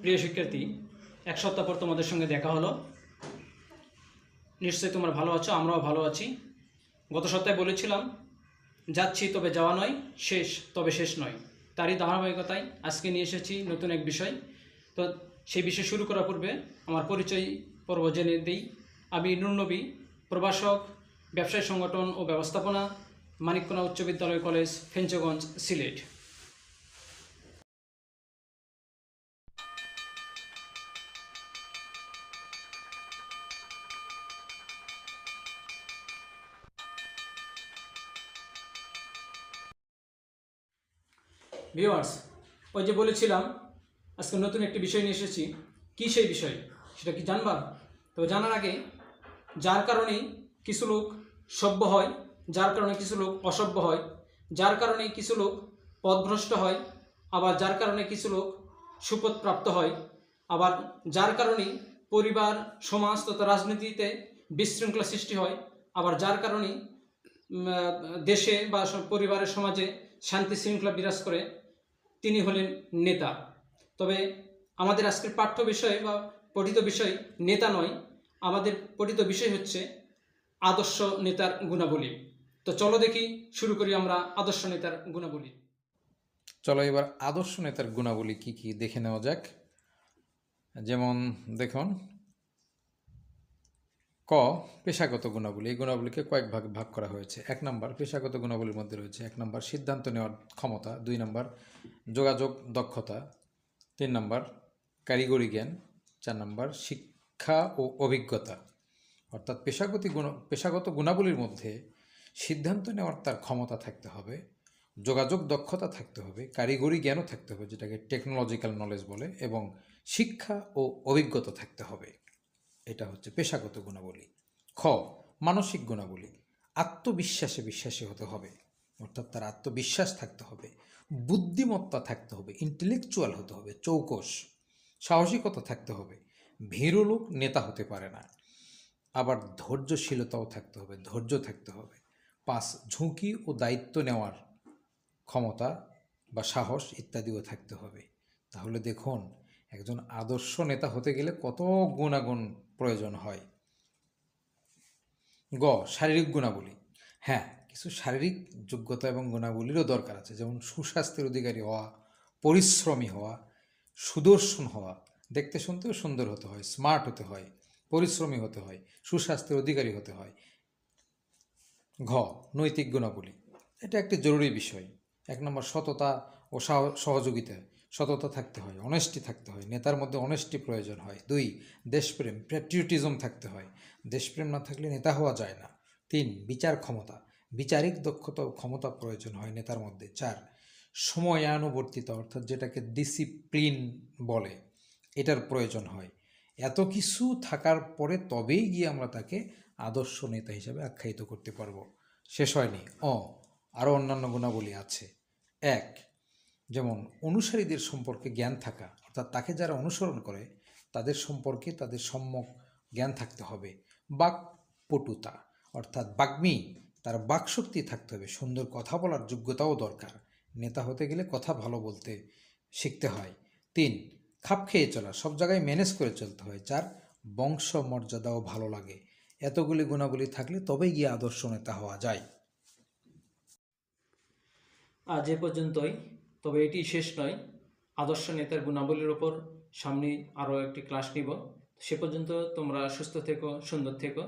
প্রিয় শিক্ষার্থী, এক সপ্তাহ পর তোমাদের সঙ্গে দেখা হলো। নিশ্চয়ই তোমরা ভালো আছো, আমরাও ভালো আছি। গত সপ্তাহে বলেছিলাম যাচ্ছি তবে যাওয়া নয়, শেষ তবে শেষ নয়। তারই ধারাবাহিকতায় আজকে নিয়ে এসেছি নতুন এক বিষয়। তো সেই বিষয় শুরু করার পূর্বে আমার পরিচয় পর্ব জেনে দিই। আমি নূর নবী, প্রভাষক, ব্যবসায় সংগঠন ও ব্যবস্থাপনা, মানিককোনা উচ্চ বিদ্যালয় কলেজ, ফেঞ্চগঞ্জ, সিলেট। ভিউয়ার্স, ওই যে বলেছিলাম আজকে নতুন একটি বিষয় নিয়ে এসেছি। কী সেই বিষয়, সেটা কি জানবা? তবে জানার আগে, যার কারণে কিছু লোক সভ্য হয়, যার কারণে কিছু লোক অসভ্য হয়, যার কারণে কিছু লোক পথভ্রষ্ট হয়, আবার যার কারণে কিছু লোক সুপথ প্রাপ্ত হয়, আবার যার কারণে পরিবার, সমাজ তথা রাজনীতিতে বিশৃঙ্খলা সৃষ্টি হয়, আবার যার কারণে দেশে বা পরিবারের সমাজে শান্তি শৃঙ্খলা বিরাজ করে, তিনি হলেন নেতা। তবে আমাদের আজকের পাঠ্য বিষয় বা পঠিত বিষয় নেতা নয়, আমাদের পঠিত বিষয় হচ্ছে আদর্শ নেতার গুণাবলী। তো চলো দেখি, শুরু করি আমরা আদর্শ নেতার গুণাবলী। চলো এবার আদর্শ নেতার গুণাবলী কি কি দেখে নেওয়া যাক। যেমন দেখুন, ক, পেশাগত গুণাবলী। এই গুণাবলীকে কয়েক ভাগে ভাগ করা হয়েছে। 1 নম্বর পেশাগত গুণাবলীর মধ্যে রয়েছে 1 নম্বর সিদ্ধান্ত নেওয়ার ক্ষমতা, 2 নম্বর যোগাযোগ দক্ষতা, 3 নম্বর কারিগরি জ্ঞান, 4 নম্বর শিক্ষা ও অভিজ্ঞতা। অর্থাৎ পেশাগত গুণাবলীর মধ্যে সিদ্ধান্ত নেওয়ার তার ক্ষমতা থাকতে হবে, যোগাযোগ দক্ষতা থাকতে হবে, কারিগরি জ্ঞানও থাকতে হবে যেটাকে টেকনোলজিক্যাল নলেজ বলে, এবং শিক্ষা ও অভিজ্ঞতা থাকতে হবে। এটা হচ্ছে পেশাগত গুণাবলী। খ, মানসিক গুণাবলী। আত্মবিশ্বাসে বিশ্বাসী হতে হবে, অর্থাৎ তার আত্মবিশ্বাস থাকতে হবে, বুদ্ধিমত্তা থাকতে হবে, ইন্টেলেকচুয়াল হতে হবে, চৌকস, সাহসিকতা থাকতে হবে। ভীরু লোক নেতা হতে পারে না। আবার ধৈর্যশীলতাও থাকতে হবে, ধৈর্য থাকতে হবে। 5, ঝুঁকি ও দায়িত্ব নেওয়ার ক্ষমতা বা সাহস ইত্যাদিও থাকতে হবে। তাহলে দেখুন, একজন আদর্শ নেতা হতে গেলে কত গুণাগুণ প্রয়োজন হয়। গ, শারীরিক গুণাবলী। হ্যাঁ, কিছু শারীরিক যোগ্যতা এবং গুণাবলীরও দরকার আছে, যেমন সুস্বাস্থ্যের অধিকারী হওয়া, পরিশ্রমী হওয়া, সুদর্শন হওয়া, দেখতে শুনতেও সুন্দর হতে হয়, স্মার্ট হতে হয়, পরিশ্রমী হতে হয়, সুস্বাস্থ্যের অধিকারী হতে হয়। ঘ, নৈতিক গুণাবলী। এটা একটি জরুরি বিষয়। 1 নম্বর সততা ও সহযোগিতা। সততা থাকতে হয়, অনেস্টি থাকতে হয়, নেতার মধ্যে অনেস্টি প্রয়োজন হয়। 2, দেশপ্রেম, প্যাট্রিয়টিজম থাকতে হয়, দেশপ্রেম না থাকলে নেতা হওয়া যায় না। 3, বিচার ক্ষমতা, বিচারিক দক্ষতা ও ক্ষমতা প্রয়োজন হয় নেতার মধ্যে। 4, সময়ানুবর্তিতা, অর্থাৎ যেটাকে ডিসিপ্লিন বলে, এটার প্রয়োজন হয়। এত কিছু থাকার পরে তবেই গিয়ে আমরা তাকে আদর্শ নেতা হিসাবে আখ্যায়িত করতে পারবো। শেষ হয়নি, আরও অন্যান্য গুণাবলী আছে। 1, যেমন অনুসারীদের সম্পর্কে জ্ঞান থাকা, অর্থাৎ তাকে যারা অনুসরণ করে তাদের সম্পর্কে তাদের সম্যক জ্ঞান থাকতে হবে। বাকপটুতা, অর্থাৎ বাগ্মী, তার বাকশক্তি থাকতে হবে, সুন্দর কথা বলার যোগ্যতাও দরকার। নেতা হতে গেলে কথা ভালো বলতে শিখতে হয়। 3, খাপ খেয়ে চলা, সব জায়গায় ম্যানেজ করে চলতে হয়, যার বংশ মর্যাদাও ভালো লাগে। এতগুলি গুণাবলী থাকলে তবেই গিয়ে আদর্শ নেতা হওয়া যায়। আজ এ পর্যন্তই, তবে এটি শেষ নয়। আদর্শ নেতার গুণাবলীর ওপর সামনে আরও একটি ক্লাস নিব। সে পর্যন্ত তোমরা সুস্থ থেকো, সুন্দর থেকো।